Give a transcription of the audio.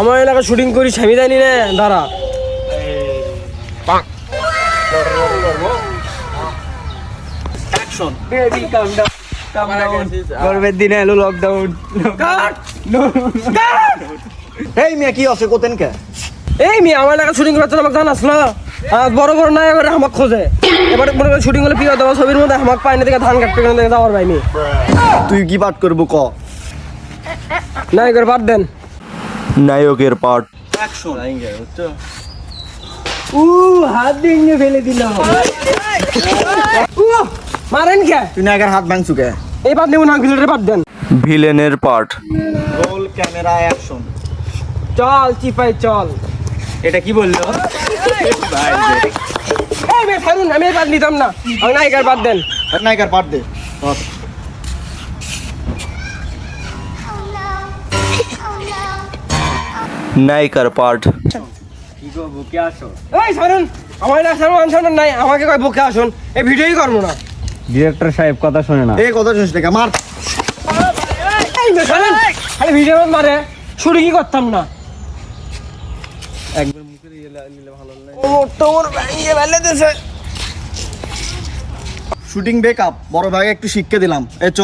আমার এলাকা শুটিং করি আমি জানি না দাঁড়া অ্যাকশন বেবি কাম ডাউন গরমের দিনে এলো লকডাউন এই মিয়া কি আছে কোতেন কে এই মেয়ে আমার এলাকা শুটিং করতে আমাকে জানাস না বড় বড় না এবারে আমাকে খোঁজে এবারে মনে করে শুটিং হলে পিয়া দেওয়া ছবির মধ্যে আমাকে পাইনি থেকে ধান কাটতে গেলে যাওয়ার পাইনি তুই কি পাঠ করবো ক না করে বাদ দেন নায়কের পার্ট অ্যাকশন হাত দিয়ে ফেলে দিলাম মারেন কে তুই নায়কের হাত ভাঙছু কে এই বাদ নেব না ভিলের বাদ দেন ভিলেনের পার্ট রোল ক্যামেরা অ্যাকশন চল চিপাই চল এটা কি বললো এই মেয়ে ছাড়ুন আমি এই বাদ নিতাম না আমি নায়িকার বাদ দেন নায়িকার পাঠ দে নায়িকার পার্ট এই ছাড়ুন আমার না ছাড়ুন নাই আমাকে কয় বুকে আসুন এই ভিডিওই করবো না ডিরেক্টর সাহেব কথা শোনে না এই কথা শুনিস না মার এই মেয়ে ছাড়ুন খালি ভিডিও মারে শুটিংই করতাম না একবার মুখে নিলে ভালো লাগে তোর ভেঙে ফেলে দিছে শুটিং বেকআপ বড় ভাগে একটু শিক্ষা দিলাম এ চ